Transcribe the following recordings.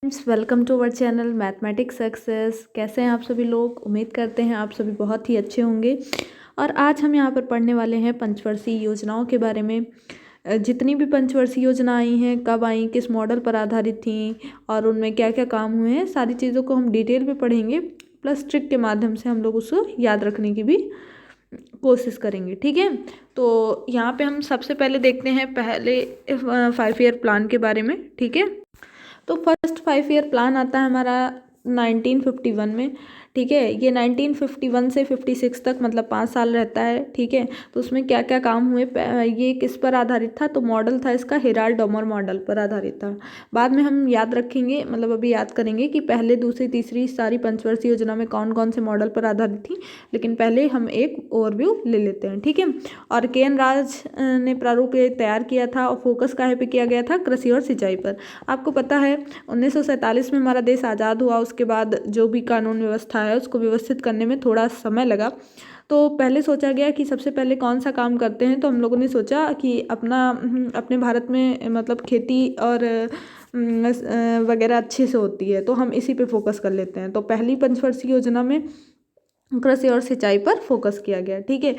Friends, welcome to our channel mathematics success. कैसे हैं आप सभी लोग? उम्मीद करते हैं आप सभी बहुत ही अच्छे होंगे। और आज हम यहाँ पर पढ़ने वाले हैं पंचवर्षीय योजनाओं के बारे में। जितनी भी पंचवर्षीय योजना आई हैं, कब आई, किस मॉडल पर आधारित थी और उनमें क्या क्या काम हुए हैं, सारी चीज़ों को हम डिटेल में पढ़ेंगे। प्लस ट्रिक के माध्यम से हम लोग उसको याद रखने की भी कोशिश करेंगे। ठीक है, तो यहाँ पे हम सबसे पहले देखते हैं पहले 5 ईयर प्लान के बारे में। ठीक है, तो फर्स्ट 5 ईयर प्लान आता है हमारा 1951 में। ठीक है, ये 1951 से 56 तक मतलब 5 साल रहता है। ठीक है, तो उसमें क्या क्या काम हुए, ये किस पर आधारित था? तो मॉडल था इसका हेराल्ड डोमर मॉडल पर आधारित था। बाद में हम याद रखेंगे, मतलब अभी याद करेंगे कि पहले दूसरी तीसरी सारी पंचवर्षीय योजना में कौन कौन से मॉडल पर आधारित थी, लेकिन पहले हम एक ओवरव्यू ले लेते हैं। ठीक है, और के एन राज ने प्रारूप ये तैयार किया था और फोकस काहे पे किया गया था? कृषि और सिंचाई पर। आपको पता है 1947 में हमारा देश आज़ाद हुआ, उसके बाद जो भी कानून व्यवस्था है उसको व्यवस्थित करने में थोड़ा समय लगा। तो पहले सोचा गया कि सबसे पहले कौन सा काम करते हैं, तो हम लोगों ने सोचा कि अपने भारत में मतलब खेती और वगैरह अच्छे से होती है, तो हम इसी पे फोकस कर लेते हैं। तो पहली पंचवर्षीय योजना में कृषि और सिंचाई पर फोकस किया गया। ठीक है,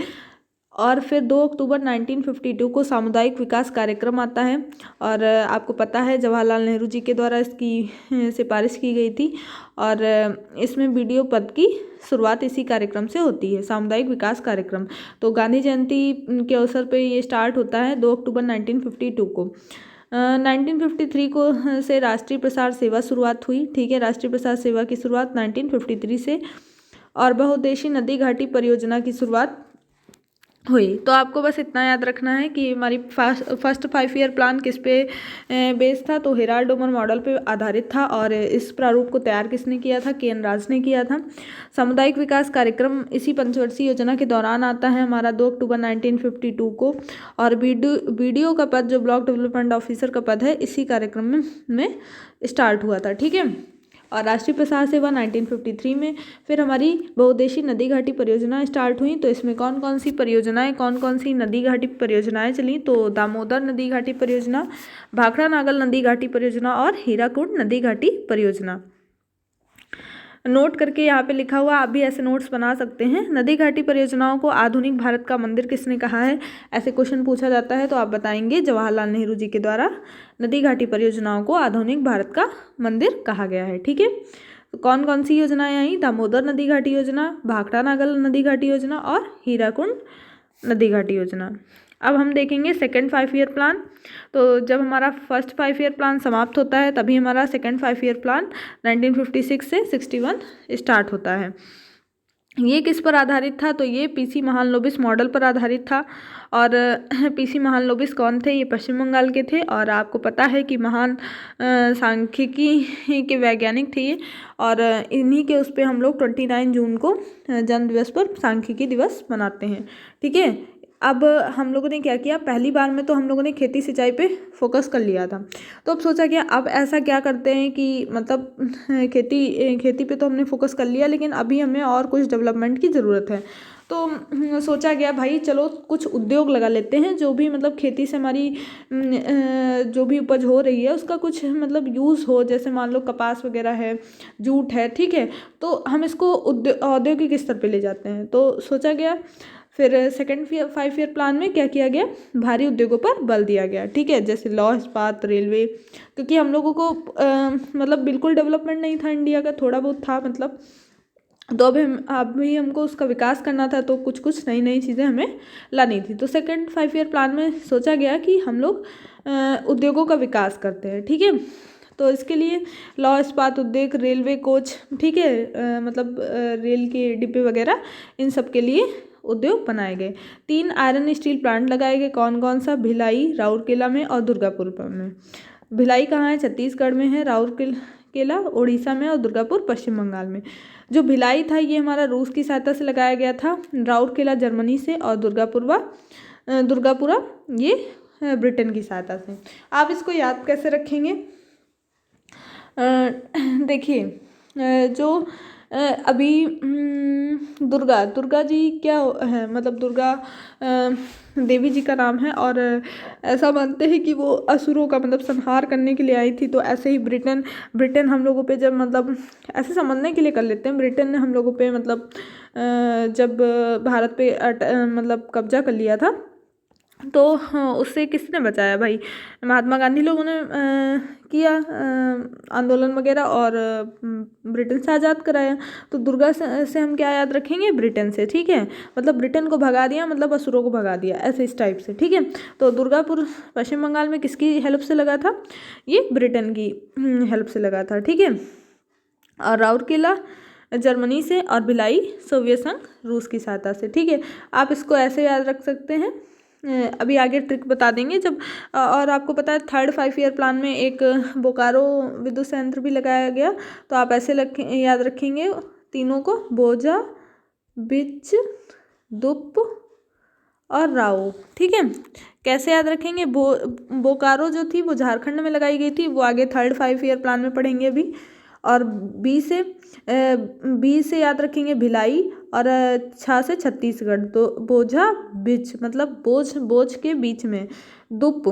और फिर 2 अक्टूबर 1952 को सामुदायिक विकास कार्यक्रम आता है। और आपको पता है जवाहरलाल नेहरू जी के द्वारा इसकी सिफारिश की गई थी। और इसमें बीडीओ पद की शुरुआत इसी कार्यक्रम से होती है, सामुदायिक विकास कार्यक्रम। तो गांधी जयंती के अवसर पे ये स्टार्ट होता है 2 अक्टूबर 1952 को। 1953 को से राष्ट्रीय प्रसार सेवा शुरुआत हुई। ठीक है, राष्ट्रीय प्रसार सेवा की शुरुआत 1953 से। और बहुउद्देशीय नदी घाटी परियोजना की शुरुआत हुई। तो आपको बस इतना याद रखना है कि हमारी फर्स्ट 5 ईयर प्लान किस पे बेस था, तो हेराल्ड डोमर मॉडल पे आधारित था। और इस प्रारूप को तैयार किसने किया था? के एन राज ने किया था। सामुदायिक विकास कार्यक्रम इसी पंचवर्षीय योजना के दौरान आता है हमारा 2 अक्टूबर 1952 को। और बीडीओ का पद, जो ब्लॉक डेवलपमेंट ऑफिसर का पद है, इसी कार्यक्रम में स्टार्ट हुआ था। ठीक है, और राष्ट्रीय प्रसार सेवा 1953 में। फिर हमारी बहुउद्देशीय नदी घाटी परियोजना स्टार्ट हुई। तो इसमें कौन कौन सी परियोजनाएं, कौन कौन सी नदी घाटी परियोजनाएं चली? तो दामोदर नदी घाटी परियोजना, भाखड़ा नागल नदी घाटी परियोजना और हीराकुंड नदी घाटी परियोजना। नोट करके यहाँ पे लिखा हुआ, आप भी ऐसे नोट्स बना सकते हैं। नदी घाटी परियोजनाओं को आधुनिक भारत का मंदिर किसने कहा है? ऐसे क्वेश्चन पूछा जाता है तो आप बताएंगे जवाहरलाल नेहरू जी के द्वारा नदी घाटी परियोजनाओं को आधुनिक भारत का मंदिर कहा गया है। ठीक है, तो कौन कौन सी योजनाएं आई? दामोदर नदी घाटी योजना, भाखड़ा नागल नदी घाटी योजना और हीराकुंड नदी घाटी योजना। अब हम देखेंगे सेकेंड 5 ईयर प्लान। तो जब हमारा फर्स्ट 5 ईयर प्लान समाप्त होता है तभी हमारा सेकेंड 5 ईयर प्लान 1956 से 61 स्टार्ट होता है। ये किस पर आधारित था? तो ये पीसी महालनोबिस मॉडल पर आधारित था। और पीसी महालनोबिस कौन थे? ये पश्चिम बंगाल के थे। और आपको पता है कि महान सांख्यिकी के वैज्ञानिक थे ये। और इन्हीं के उस पर हम लोग 29 जून को जन्म दिवस पर सांख्यिकी दिवस मनाते हैं। ठीक है, अब हम लोगों ने क्या किया, पहली बार में तो हम लोगों ने खेती सिंचाई पे फोकस कर लिया था। तो अब सोचा क्या, अब ऐसा क्या करते हैं कि मतलब खेती पे तो हमने फोकस कर लिया, लेकिन अभी हमें और कुछ डेवलपमेंट की ज़रूरत है। तो सोचा गया भाई चलो कुछ उद्योग लगा लेते हैं, जो भी मतलब खेती से हमारी जो भी उपज हो रही है उसका कुछ मतलब यूज़ हो। जैसे मान लो कपास वगैरह है, जूट है। ठीक है, तो हम इसको औद्योगिक स्तर पे ले जाते हैं। तो सोचा गया, फिर सेकेंड 5 ईयर प्लान में क्या किया गया, भारी उद्योगों पर बल दिया गया। ठीक है, जैसे लौह इस्पात, रेलवे, क्योंकि हम लोगों को मतलब बिल्कुल डेवलपमेंट नहीं था इंडिया का, थोड़ा बहुत था मतलब। तो अभी हमको उसका विकास करना था, तो कुछ कुछ नई नई चीज़ें हमें लानी थी। तो सेकेंड 5 ईयर प्लान में सोचा गया कि हम लोग उद्योगों का विकास करते हैं। ठीक है, तो इसके लिए लौह इस्पात उद्योग, रेलवे कोच, ठीक है, मतलब रेल के डिब्बे वगैरह, इन सब के लिए उद्योग बनाए गए। 3 आयरन स्टील प्लांट लगाए गए। कौन कौन सा? भिलाई राउरकेला में और दुर्गापुर में। भिलाई कहाँ है? छत्तीसगढ़ में है। राउरकेला उड़ीसा में और दुर्गापुर पश्चिम बंगाल में। जो भिलाई था ये हमारा रूस की सहायता से लगाया गया था, राउरकेला जर्मनी से, और दुर्गापुरा ये ब्रिटेन की सहायता से। आप इसको याद कैसे रखेंगे? देखिए, जो अभी दुर्गा जी क्या है, मतलब दुर्गा देवी जी का नाम है, और ऐसा मानते हैं कि वो असुरों का मतलब संहार करने के लिए आई थी। तो ऐसे ही ब्रिटेन हम लोगों पे जब मतलब ऐसे समझने के लिए कर लेते हैं, ब्रिटेन ने हम लोगों पे मतलब जब भारत पे मतलब कब्जा कर लिया था, तो हाँ, उससे किसने बचाया भाई? महात्मा गांधी लोगों ने किया आंदोलन वगैरह, और ब्रिटेन से आज़ाद कराया। तो दुर्गा से हम क्या याद रखेंगे? ब्रिटेन से, ठीक है। मतलब ब्रिटेन को भगा दिया, मतलब असुरों को भगा दिया, ऐसे इस टाइप से, ठीक है। तो दुर्गापुर पश्चिम बंगाल में किसकी हेल्प से लगा था? ये ब्रिटेन की हेल्प से लगा था, ठीक है। और राउरकेला जर्मनी से, और भिलाई सोवियत संघ रूस की सहायता से, ठीक है। आप इसको ऐसे याद रख सकते हैं। अभी आगे ट्रिक बता देंगे जब। और आपको पता है 3rd 5 ईयर प्लान में एक बोकारो विद्युत संयंत्र भी लगाया गया। तो आप ऐसे याद रखेंगे तीनों को, बोझा, बिच, दुप और राओ, ठीक है। कैसे याद रखेंगे? बोकारो जो थी वो झारखंड में लगाई गई थी, वो आगे 3rd 5 ईयर प्लान में पढ़ेंगे अभी। और बी से याद रखेंगे भिलाई, और छा से छत्तीसगढ़। तो बोझा बिच मतलब बोझ के बीच में, दुप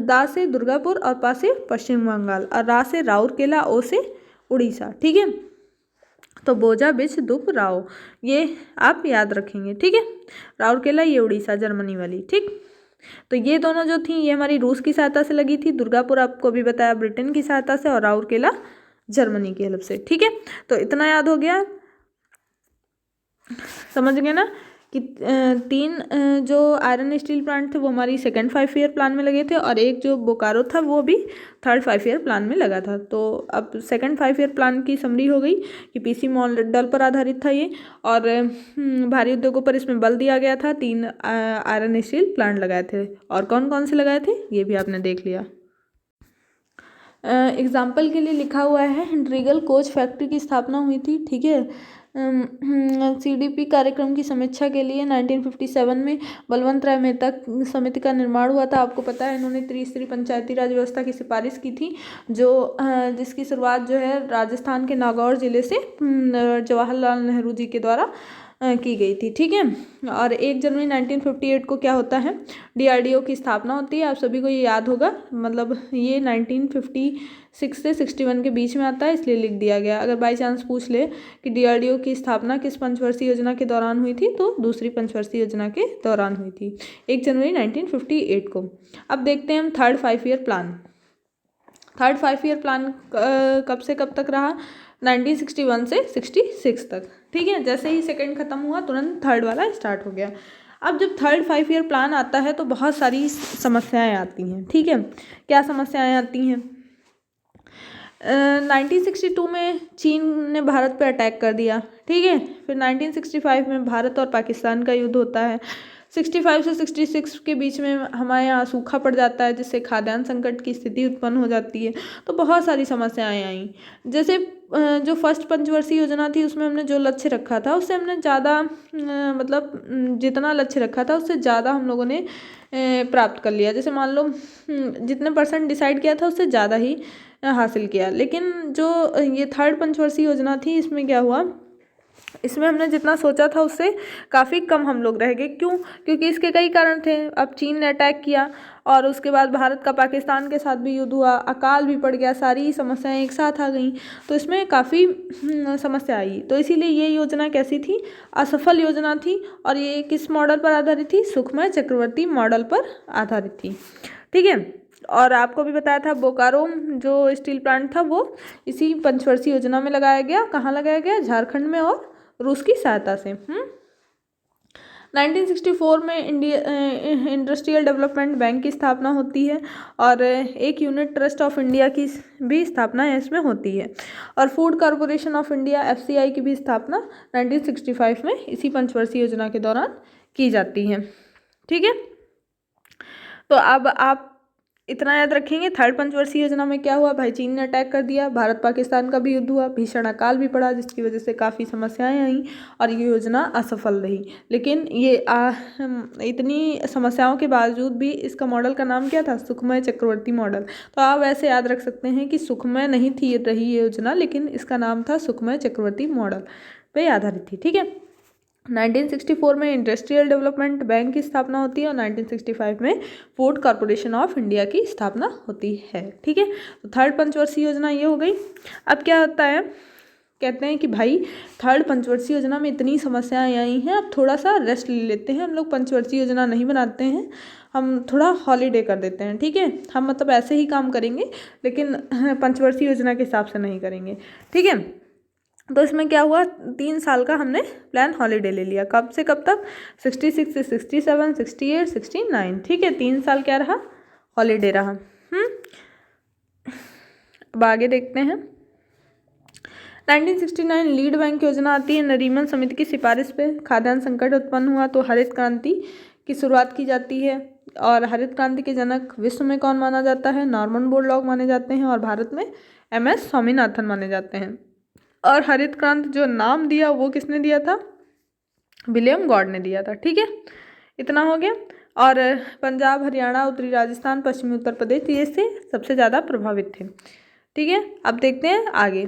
दा से दुर्गापुर, और पा से पश्चिम बंगाल, और रा से राउरकेला, ओ से उड़ीसा, ठीक है। तो बोझा बिच दुप राव, ये आप याद रखेंगे, ठीक है। राउरकेला ये उड़ीसा जर्मनी वाली, ठीक। तो ये दोनों जो थी ये हमारी रूस की सहायता से लगी थी। दुर्गापुर आपको अभी बताया ब्रिटेन की सहायता से, और राउरकेला जर्मनी की हेल्प से, ठीक है। तो इतना याद हो गया, समझ गए ना कि 3 जो आयरन स्टील प्लांट थे वो हमारी 2nd 5 ईयर प्लान में लगे थे, और एक जो बोकारो था वो भी 3rd 5 ईयर प्लान में लगा था। तो अब 2nd 5 ईयर प्लान की समरी हो गई कि पीसी मॉडल पर आधारित था ये, और भारी उद्योगों पर इसमें बल दिया गया था। 3 आयरन स्टील प्लांट लगाए थे, और कौन कौन से लगाए थे ये भी आपने देख लिया। एग्जाम्पल के लिए लिखा हुआ है, हिंड्रीगल कोच फैक्ट्री की स्थापना हुई थी, ठीक है। CDP कार्यक्रम की समीक्षा के लिए 1957 में बलवंत राय मेहता समिति का निर्माण हुआ था। आपको पता है इन्होंने त्रिस्तरीय पंचायती राज व्यवस्था की सिफारिश की थी, जो जिसकी शुरुआत जो है राजस्थान के नागौर जिले से जवाहरलाल नेहरू जी के द्वारा की गई थी, ठीक है। और 1 जनवरी 1958 को क्या होता है? DRDO की स्थापना होती है। आप सभी को ये याद होगा, मतलब ये 1956 से 61 के बीच में आता है, इसलिए लिख दिया गया। अगर बाई चांस पूछ ले कि DRDO की स्थापना किस पंचवर्षीय योजना के दौरान हुई थी, तो दूसरी पंचवर्षीय योजना के दौरान हुई थी, 1 जनवरी 1958 को। अब देखते हैं हम 3rd 5 year plan. 3rd 5 year plan कब से कब तक रहा? 1961 से 66 तक, ठीक है। जैसे ही 2nd खत्म हुआ तुरंत 3rd वाला स्टार्ट हो गया। अब जब 3rd 5 ईयर प्लान आता है तो बहुत सारी समस्याएं आती हैं, ठीक है। क्या समस्याएं आती हैं? 1962 में चीन ने भारत पर अटैक कर दिया, ठीक है। फिर 1965 में भारत और पाकिस्तान का युद्ध होता है। 65 से 66 के बीच में हमारे यहाँ सूखा पड़ जाता है, जिससे खाद्यान्न संकट की स्थिति उत्पन्न हो जाती है। तो बहुत सारी समस्याएं आई। जैसे जो फर्स्ट पंचवर्षीय योजना थी उसमें हमने जो लक्ष्य रखा था उससे हमने ज़्यादा मतलब जितना लक्ष्य रखा था उससे ज़्यादा हम लोगों ने प्राप्त कर लिया। जैसे मान लो जितने % डिसाइड किया था उससे ज़्यादा ही हासिल किया। लेकिन जो ये 3rd पंचवर्षीय योजना थी इसमें क्या हुआ, इसमें हमने जितना सोचा था उससे काफ़ी कम हम लोग रह गए। क्यों? क्योंकि इसके कई कारण थे। अब चीन ने अटैक किया, और उसके बाद भारत का पाकिस्तान के साथ भी युद्ध हुआ, अकाल भी पड़ गया, सारी समस्याएं एक साथ आ गई, तो इसमें काफ़ी समस्या आई। तो इसीलिए ये योजना कैसी थी? असफल योजना थी। और ये किस मॉडल पर आधारित थी? सुखमय चक्रवर्ती मॉडल पर आधारित थी, ठीक है। और आपको भी बताया था बोकारो जो स्टील प्लांट था वो इसी पंचवर्षीय योजना में लगाया गया। कहाँ लगाया गया? झारखंड में, और रूस की सहायता से। 1964 में इंडस्ट्रियल डेवलपमेंट बैंक की स्थापना होती है, और एक यूनिट ट्रस्ट ऑफ इंडिया की भी स्थापना इसमें होती है, और food corporation of India FCI की भी स्थापना 1965 में इसी पंचवर्षीय योजना के दौरान की जाती है, ठीक है। तो अब आप इतना याद रखेंगे। थर्ड पंचवर्षीय योजना में क्या हुआ भाई, चीन ने अटैक कर दिया, भारत पाकिस्तान का भी युद्ध हुआ, भीषण अकाल भी पड़ा, जिसकी वजह से काफ़ी समस्याएं आई और ये योजना असफल रही। लेकिन ये इतनी समस्याओं के बावजूद भी इसका मॉडल का नाम क्या था, सुखमय चक्रवर्ती मॉडल। तो आप ऐसे याद रख सकते हैं कि सुखमय नहीं थी रही ये योजना, लेकिन इसका नाम था सुखमय चक्रवर्ती मॉडल पे आधारित थी। ठीक है। 1964 में इंडस्ट्रियल डेवलपमेंट बैंक की स्थापना होती है और 1965 में फूड कॉरपोरेशन ऑफ इंडिया की स्थापना होती है। ठीक है। तो थर्ड पंचवर्षीय योजना ये हो गई। अब क्या होता है, कहते हैं कि भाई थर्ड पंचवर्षीय योजना में इतनी समस्याएं आई हैं, अब थोड़ा सा रेस्ट ले लेते हैं, हम लोग पंचवर्षीय योजना नहीं बनाते हैं, हम थोड़ा हॉलीडे कर देते हैं। ठीक है। हम मतलब ऐसे ही काम करेंगे लेकिन पंचवर्षीय योजना के हिसाब से नहीं करेंगे। ठीक है। तो इसमें क्या हुआ, 3 साल का हमने प्लान हॉलीडे ले लिया। कब से कब तक, 66 से 67, 68, 69। ठीक है। 3 साल क्या रहा, हॉलीडे रहा। अब आगे देखते हैं। 1969 लीड बैंक योजना आती है। नरीमन समिति की सिफारिश पे खाद्यान्न संकट उत्पन्न हुआ तो हरित क्रांति की शुरुआत की जाती है। और हरित क्रांति के जनक विश्व में कौन माना जाता है, नॉर्मन बोरलॉग माने जाते हैं, और भारत में MS स्वामीनाथन माने जाते हैं। और हरित क्रांति जो नाम दिया वो किसने दिया था, विलियम गॉड ने दिया था। ठीक है। इतना हो गया। और पंजाब, हरियाणा, उत्तरी राजस्थान, पश्चिमी उत्तर प्रदेश ये से सबसे ज़्यादा प्रभावित थे। ठीक है। अब देखते हैं आगे।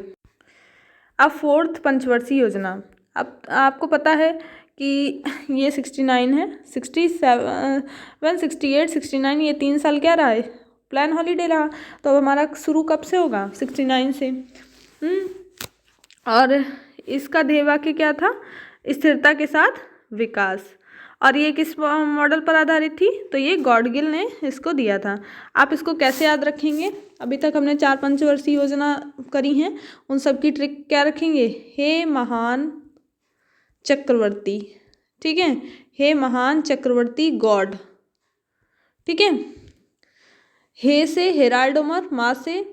अब फोर्थ पंचवर्षीय योजना, अब आपको पता है कि ये 69 है, 67, 68, 69, ये 3 साल क्या रहा है, प्लान हॉलीडे रहा। तो अब हमारा शुरू कब से होगा, 69 से। और इसका ध्येय वाक्य क्या था, स्थिरता के साथ विकास। और ये किस मॉडल पर आधारित थी, तो ये गॉडगिल ने इसको दिया था। आप इसको कैसे याद रखेंगे, अभी तक हमने 4 पंचवर्षीय योजना करी हैं, उन सब की ट्रिक क्या रखेंगे, हे महान चक्रवर्ती। ठीक है। हे महान चक्रवर्ती गॉड। ठीक है। हे से हेराल्ड उमर, माँ से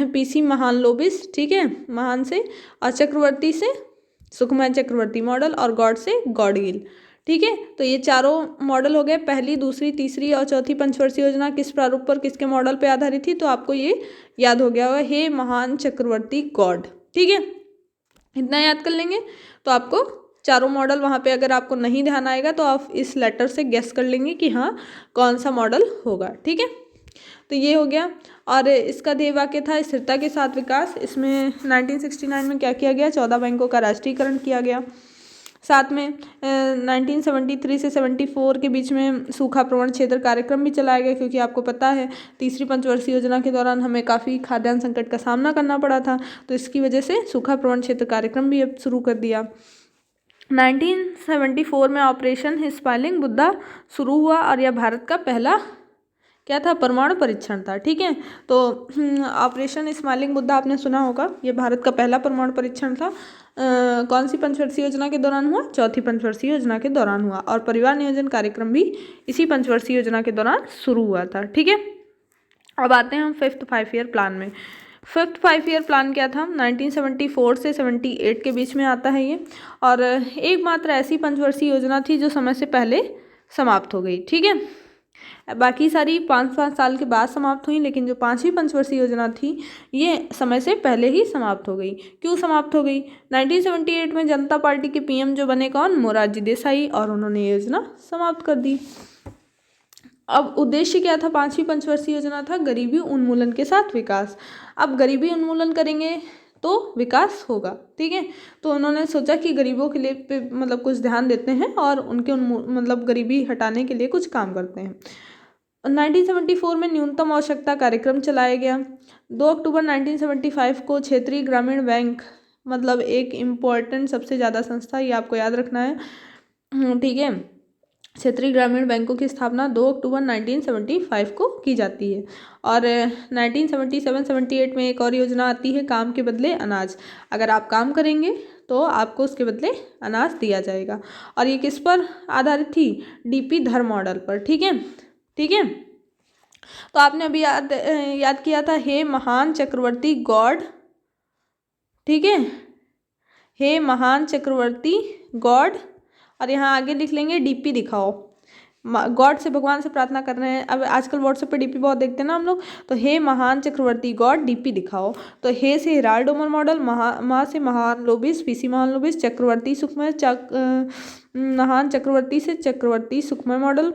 PC महान लोबिस। ठीक है, महान से, और चक्रवर्ती से सुखमय चक्रवर्ती मॉडल, और गॉड से गॉडगिल। ठीक है। तो ये चारों मॉडल हो गए, पहली, दूसरी, तीसरी और चौथी पंचवर्षीय योजना किस प्रारूप पर, किसके मॉडल पे आधारित थी, तो आपको ये याद हो गया होगा, हे महान चक्रवर्ती गॉड। ठीक है। इतना याद कर लेंगे तो आपको चारों मॉडल, वहाँ पे अगर आपको नहीं ध्यान आएगा तो आप इस लेटर से गेस कर लेंगे कि हाँ कौन सा मॉडल होगा। ठीक है। तो ये हो गया। और इसका ध्येय वाक्य था स्थिरता के साथ विकास। इसमें 1969 में क्या किया गया, 14 बैंकों का राष्ट्रीयकरण किया गया। साथ में 1973 से 74 के बीच में सूखा प्रवण क्षेत्र कार्यक्रम भी चलाया गया, क्योंकि आपको पता है तीसरी पंचवर्षीय योजना के दौरान हमें काफ़ी खाद्यान्न संकट का सामना करना पड़ा था, तो इसकी वजह से सूखा प्रवण क्षेत्र कार्यक्रम भी अब शुरू कर दिया। 1974 में ऑपरेशन स्पाइलिंग बुद्धा शुरू हुआ और यह भारत का पहला क्या था, परमाणु परीक्षण था। ठीक है। तो ऑपरेशन स्माइलिंग बुद्धा आपने सुना होगा, ये भारत का पहला परमाणु परीक्षण था। कौन सी पंचवर्षीय योजना के दौरान हुआ, चौथी पंचवर्षीय योजना के दौरान हुआ। और परिवार नियोजन कार्यक्रम भी इसी पंचवर्षीय योजना के दौरान शुरू हुआ था। ठीक है। अब आते हैं हम 5th 5 ईयर प्लान में। 5th 5 ईयर प्लान क्या था, 1974 से 78 के बीच में आता है ये, और एकमात्र ऐसी पंचवर्षीय योजना थी जो समय से पहले समाप्त हो गई। ठीक है। बाकी सारी 5-5 साल के बाद समाप्त हुई, लेकिन जो 5वीं पंचवर्षीय योजना थी ये समय से पहले ही समाप्त हो गई। क्यों समाप्त हो गई, 1978 में जनता पार्टी के PM जो बने कौन, मोरारजी देसाई, और उन्होंने योजना समाप्त कर दी। अब उद्देश्य क्या था, 5वीं पंचवर्षीय योजना था गरीबी उन्मूलन के साथ विकास। अब गरीबी उन्मूलन करेंगे तो विकास होगा। ठीक है। तो उन्होंने सोचा कि गरीबों के लिए मतलब कुछ ध्यान देते हैं और उनके मतलब गरीबी हटाने के लिए कुछ काम करते हैं। 1974 में न्यूनतम आवश्यकता कार्यक्रम चलाया गया। 2 अक्टूबर 1975 को क्षेत्रीय ग्रामीण बैंक, मतलब एक इम्पॉर्टेंट सबसे ज़्यादा संस्था, ये आपको याद रखना है। ठीक है। क्षेत्रीय ग्रामीण बैंकों की स्थापना 2 अक्टूबर 1975 को की जाती है। और 1977-78 में एक और योजना आती है, काम के बदले अनाज। अगर आप काम करेंगे तो आपको उसके बदले अनाज दिया जाएगा। और ये किस पर आधारित थी, DP धर मॉडल पर। ठीक है। ठीक है। तो आपने अभी याद किया था, हे महान चक्रवर्ती गॉड। ठीक है। हे महान चक्रवर्ती गॉड, और यहाँ आगे लिख लेंगे DP दिखाओ। गॉड से, भगवान से प्रार्थना कर रहे हैं। अब आजकल व्हाट्सएप पे डीपी बहुत देखते हैं ना हम लोग, तो हे महान चक्रवर्ती गॉड डीपी दिखाओ। तो हे से हेराल्ड उमर मॉडल, माँ से महान लोबिस, पीसी महान लोबिस, चक्रवर्ती सुखमय महान चक्रवर्ती से चक्रवर्ती सुखमय मॉडल,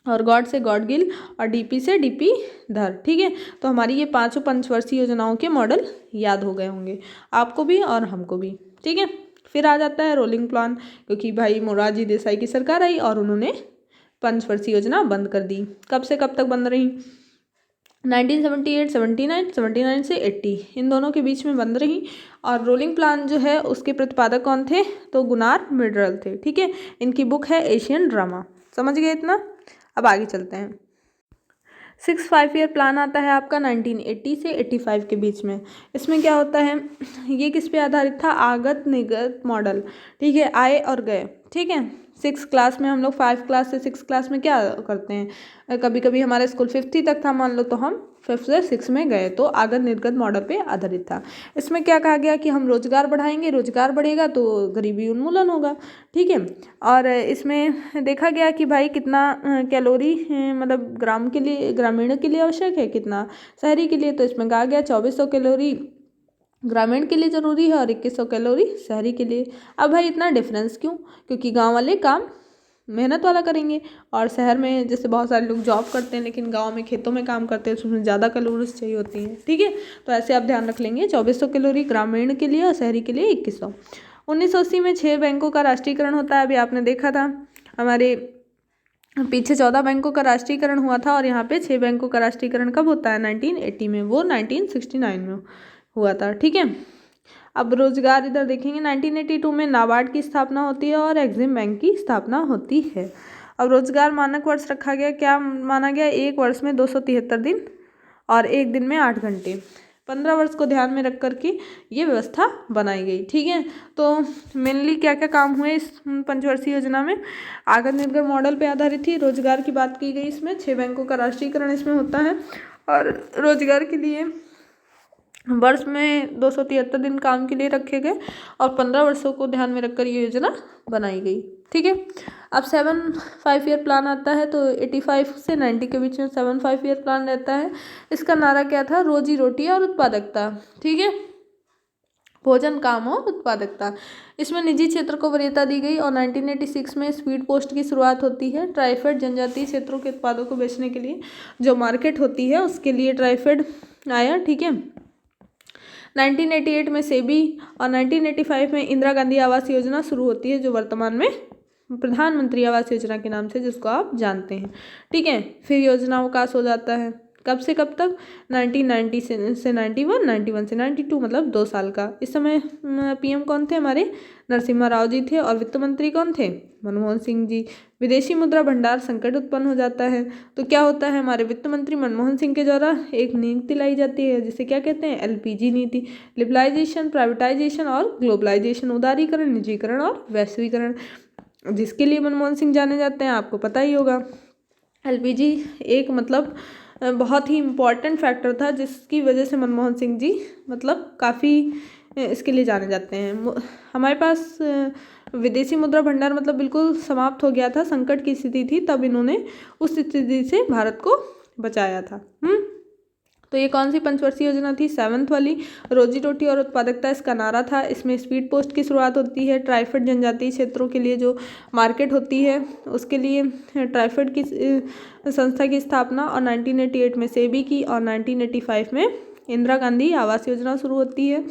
और गॉड से गॉड गिल, और डीपी से डीपी धर। ठीक है, तो हमारी ये 5 पंचवर्षीय योजनाओं के मॉडल याद हो गए होंगे आपको भी और हमको भी। ठीक है, फिर आ जाता है रोलिंग प्लान, क्योंकि भाई मोरारजी देसाई की सरकार आई और उन्होंने पंचवर्षीय योजना बंद कर दी। कब से कब तक बंद रही? 1978, 79, 79 से 80, इन दोनों के बीच में बंद रही। और रोलिंग प्लान जो है उसके प्रतिपादक कौन थे? तो गुनार मिडरल थे। ठीक है, इनकी बुक है एशियन ड्रामा। समझ गए इतना? अब आगे चलते हैं। 6 5 ईयर प्लान आता है आपका 1980 से 85 के बीच में। इसमें क्या होता है, ये किस पे आधारित था? आगत निर्गत मॉडल। ठीक है, आए और गए। ठीक है, 6 क्लास में हम लोग 5 क्लास से 6 क्लास में क्या करते हैं, कभी कभी हमारा स्कूल 5th तक था मान लो, तो हम 5th से 6 में गए, तो आगत निर्गत मॉडल पे आधारित था। इसमें क्या कहा गया कि हम रोजगार बढ़ाएंगे, रोजगार बढ़ेगा तो गरीबी उन्मूलन होगा। ठीक है, और इसमें देखा गया कि भाई कितना कैलोरी मतलब ग्रामीण के लिए आवश्यक है, कितना शहरी के लिए। तो इसमें कहा गया 2400 कैलोरी ग्रामीण के लिए ज़रूरी है और 2100 कैलोरी शहरी के लिए। अब भाई इतना डिफरेंस क्यों? क्योंकि गांव वाले काम मेहनत वाला करेंगे, और शहर में जैसे बहुत सारे लोग जॉब करते हैं लेकिन गांव में खेतों में काम करते हैं, तो उसमें ज़्यादा कैलोरीज चाहिए होती हैं। ठीक है, तो ऐसे आप ध्यान रख लेंगे, 2400 कैलोरी ग्रामीण के लिए और शहरी के लिए 2100। 1980 में 6 बैंकों का राष्ट्रीयकरण होता है। अभी आपने देखा था हमारे पीछे 14 बैंकों का राष्ट्रीयकरण हुआ था, और यहाँ पे 6 बैंकों का राष्ट्रीयकरण कब होता है? 1980 में, वो 1969 में हुआ था। ठीक है, अब रोजगार इधर देखेंगे। 1982 में नाबार्ड की स्थापना होती है और एग्जिम बैंक की स्थापना होती है। अब रोजगार मानक वर्ष रखा गया, क्या माना गया? एक वर्ष में 273 दिन और एक दिन में 8 घंटे। 15 वर्ष को ध्यान में रख करके ये व्यवस्था बनाई गई। ठीक है, तो मेनली क्या क्या काम हुए इस पंचवर्षीय योजना में? आगत निर्गत मॉडल पे आधारित थी, रोजगार की बात की गई, इसमें 6 बैंकों का राष्ट्रीयकरण इसमें होता है, और रोजगार के लिए वर्ष में 273 दिन काम के लिए रखे गए, और 15 वर्षों को ध्यान में रखकर ये योजना बनाई गई। ठीक है, अब 7 5 ईयर प्लान आता है, तो 85 से 90 के बीच में 7 5 ईयर प्लान रहता है। इसका नारा क्या था? रोजी रोटी और उत्पादकता। ठीक है, भोजन, काम और उत्पादकता। इसमें निजी क्षेत्र को वरीयता दी गई, और 1986 में स्पीड पोस्ट की शुरुआत होती है। ट्राइफेड जनजातीय क्षेत्रों के उत्पादों को बेचने के लिए जो मार्केट होती है उसके लिए ट्राइफेड आया। ठीक है, 1988 में सेबी, और 1985 में इंदिरा गांधी आवास योजना शुरू होती है, जो वर्तमान में प्रधानमंत्री आवास योजना के नाम से जिसको आप जानते हैं। ठीक है, फिर योजना अवकाश हो जाता है, कब से कब तक? 1990 से 91, 91 से 92, मतलब 2 साल का। इस समय पीएम कौन थे? हमारे नरसिम्हा राव जी थे, और वित्त मंत्री कौन थे? मनमोहन सिंह जी। विदेशी मुद्रा भंडार संकट उत्पन्न हो जाता है, तो क्या होता है? हमारे वित्त मंत्री मनमोहन सिंह के द्वारा एक नीति लाई जाती है, जिसे क्या कहते हैं? एलपीजी नीति। लिबरलाइजेशन, प्राइवेटाइजेशन और ग्लोबलाइजेशन, उदारीकरण, निजीकरण और वैश्वीकरण, जिसके लिए मनमोहन सिंह जाने जाते हैं, आपको पता ही होगा। एलपीजी एक मतलब बहुत ही इम्पॉर्टेंट फैक्टर था, जिसकी वजह से मनमोहन सिंह जी मतलब काफ़ी इसके लिए जाने जाते हैं। हमारे पास विदेशी मुद्रा भंडार मतलब बिल्कुल समाप्त हो गया था, संकट की स्थिति थी, तब इन्होंने उस स्थिति से भारत को बचाया था। तो ये कौन सी पंचवर्षीय योजना थी? 7th वाली, रोजी रोटी और उत्पादकता इसका नारा था। इसमें स्पीड पोस्ट की शुरुआत होती है। ट्राइफेड जनजातीय क्षेत्रों के लिए जो मार्केट होती है उसके लिए ट्राइफेड की संस्था की स्थापना, और 1988 में सेबी की, और 1985 में इंदिरा गांधी आवास योजना शुरू होती है,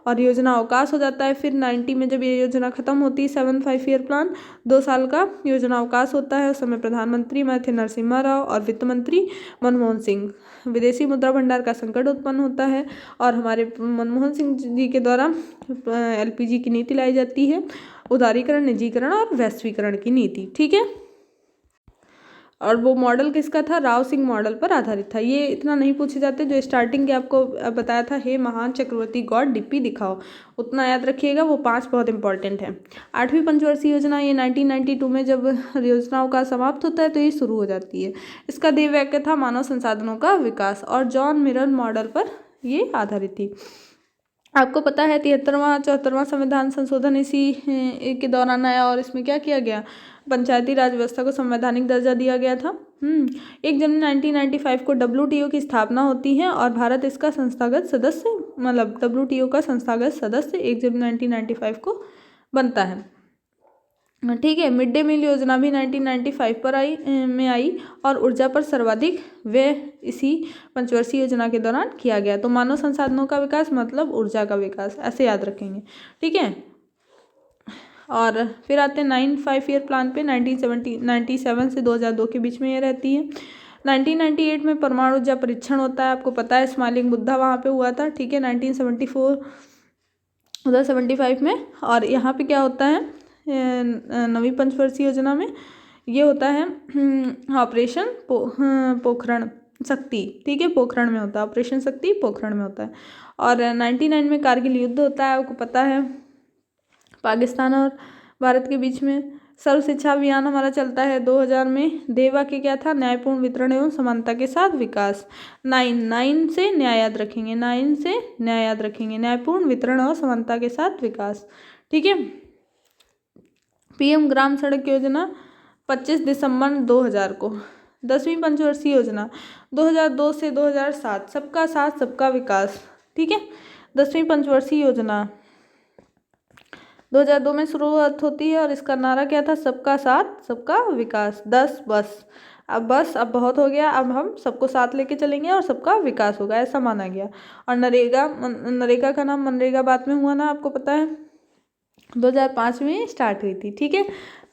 और योजना अवकाश हो जाता है। फिर 90 में जब ये योजना खत्म होती है, 7 5 ईयर प्लान, 2 साल का योजना अवकाश होता है। उस समय प्रधानमंत्री में थे नरसिम्हा राव और वित्त मंत्री मनमोहन सिंह। विदेशी मुद्रा भंडार का संकट उत्पन्न होता है, और हमारे मनमोहन सिंह जी के द्वारा एलपीजी की नीति लाई जाती है, उदारीकरण, निजीकरण और वैश्वीकरण की नीति। ठीक है, और वो मॉडल किसका था? राव सिंह मॉडल पर आधारित था। ये इतना नहीं पूछे जाते, जो स्टार्टिंग के आपको बताया था, हे महान चक्रवर्ती गॉड डीपी दिखाओ, उतना याद रखिएगा, वो 5 बहुत इंपॉर्टेंट है। 8वीं पंचवर्षीय योजना ये 1992 में जब योजनाओं का समाप्त होता है तो ये शुरू हो जाती है। इसका ध्येय वाक्य था मानव संसाधनों का विकास, और जॉन मिरर मॉडल पर ये आधारित थी। आपको पता है 73वां 74वां संविधान संशोधन इसी के दौरान आया और इसमें क्या किया गया, पंचायती राज व्यवस्था को संवैधानिक दर्जा दिया गया था। 1 जनवरी 1995 को WTO की स्थापना होती है और भारत इसका संस्थागत सदस्य, मतलब WTO का संस्थागत सदस्य 1 जनवरी 1995 को बनता है। ठीक है। मिड डे मील योजना भी 1995 पर आई और ऊर्जा पर सर्वाधिक व्यय इसी पंचवर्षीय योजना के दौरान किया गया। तो मानव संसाधनों का विकास मतलब ऊर्जा का विकास, ऐसे याद रखेंगे। ठीक है। और फिर आते हैं 9 ईयर प्लान पे, 1997 से 2002 के बीच में ये रहती है। 1998 में परमाणु ऊर्जा परीक्षण होता है, आपको पता है स्माइलिंग बुद्धा वहाँ पे हुआ था। ठीक है। 1974 उधर 75 में, और यहाँ पे क्या होता है नवी पंचवर्षीय योजना में ये होता है ऑपरेशन पोखरण शक्ति। ठीक है। पोखरण में होता है ऑपरेशन शक्ति, पोखरण में होता है। और 99 में कारगिल युद्ध होता है, आपको पता है पाकिस्तान और भारत के बीच में। सर्व शिक्षा अभियान हमारा चलता है 2000 में। देवा के क्या था, न्यायपूर्ण वितरण एवं समानता के साथ विकास। 9 से न्याय याद रखेंगे, 9 से न्याय याद रखेंगे, न्यायपूर्ण वितरण और समानता के साथ विकास। ठीक है। PM ग्राम सड़क योजना 25 दिसंबर 2000 को। 10वीं पंचवर्षीय योजना 2002 से 2007, सबका साथ सबका विकास। ठीक है। 10वीं पंचवर्षीय योजना 2002 में शुरुआत होती है और इसका नारा क्या था, सबका साथ सबका विकास। 10 बस, अब बहुत हो गया, अब हम सबको साथ लेके चलेंगे और सबका विकास होगा, ऐसा माना गया। और नरेगा का नाम मनरेगा बाद में हुआ ना, आपको पता है 2005 में स्टार्ट हुई थी। ठीक है।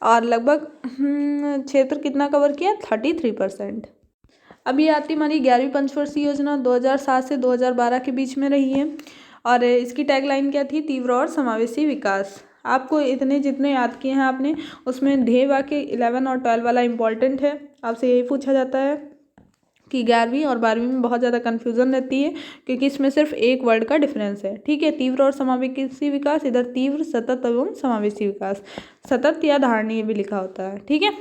और लगभग क्षेत्र कितना कवर किया, 33%। अभी आती हमारी 11वीं पंचवर्षीय योजना 2007 से 2012 के बीच में रही है और इसकी टैगलाइन क्या थी, तीव्र और समावेशी विकास। आपको इतने जितने याद किए हैं आपने, उसमें ध्येय वाक्य 11 और 12 वाला इंपॉर्टेंट है। आपसे यही पूछा जाता है कि 11वीं और 12वीं में बहुत ज़्यादा कन्फ्यूज़न रहती है क्योंकि इसमें सिर्फ एक वर्ड का डिफरेंस है। ठीक है। तीव्र और समावेशी विकास, इधर तीव्र, सतत एवं समावेशी विकास, सतत या धारणीय भी लिखा होता है। ठीक है।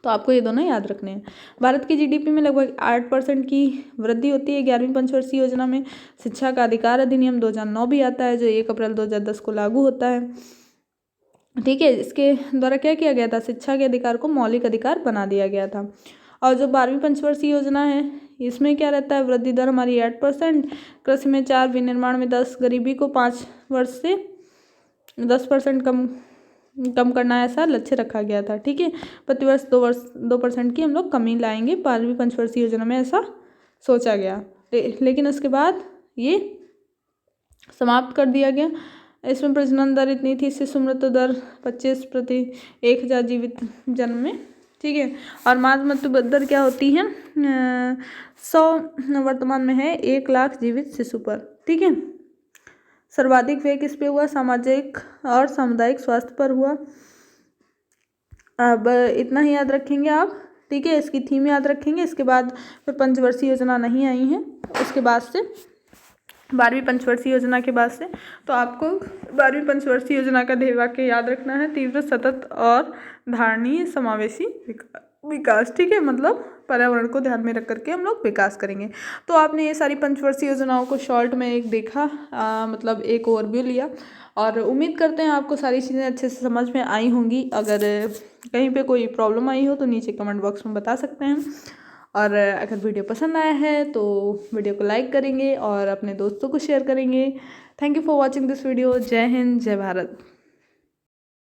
तो आपको ये दोनों याद रखने हैं। भारत की GDP में लगभग 8% की वृद्धि होती है 11वीं पंचवर्षीय योजना में। शिक्षा का अधिकार अधिनियम 2009 भी आता है जो 1 अप्रैल 2010 को लागू होता है। ठीक है। इसके द्वारा क्या किया गया था, शिक्षा के अधिकार को मौलिक अधिकार बना दिया गया था। और जो 12वीं पंचवर्षीय योजना है इसमें क्या रहता है, वृद्धि दर हमारी 8%, कृषि में 4, विनिर्माण में 10, गरीबी को 5 वर्ष से 10% कम करना ऐसा लक्ष्य रखा गया था। ठीक है। प्रतिवर्ष 2% की हम लोग कमी लाएंगे 12वीं पंचवर्षीय योजना में, ऐसा सोचा गया। लेकिन उसके बाद ये समाप्त कर दिया गया। इसमें प्रजनन दर इतनी थी, शिशु मृत्यु दर 25 प्रति 1000 जीवित जन्म में। ठीक है। और मातृ मृत्यु दर क्या होती है, 100 वर्तमान में है 1 लाख जीवित शिशु पर। ठीक है। सर्वाधिक व्यय किस पे हुआ, सामाजिक और सामुदायिक स्वास्थ्य पर हुआ। अब इतना ही याद रखेंगे आप। ठीक है। इसकी थीम याद रखेंगे। इसके बाद फिर पंचवर्षीय योजना नहीं आई है, उसके बाद से 12वीं पंचवर्षीय योजना के बाद से। तो आपको 12वीं पंचवर्षीय योजना का ध्येय वाक्य याद रखना है, तीव्र, सतत और धारणीय समावेशी विकास। ठीक है। मतलब पर्यावरण को ध्यान में रख करके हम लोग विकास करेंगे। तो आपने ये सारी पंचवर्षीय योजनाओं को शॉर्ट में एक देखा, मतलब एक ओवरव्यू लिया और उम्मीद करते हैं आपको सारी चीज़ें अच्छे से समझ में आई होंगी। अगर कहीं पे कोई प्रॉब्लम आई हो तो नीचे कमेंट बॉक्स में बता सकते हैं। और अगर वीडियो पसंद आया है तो वीडियो को लाइक करेंगे और अपने दोस्तों को शेयर करेंगे। Thank you for watching this video. जय हिंद, जय भारत।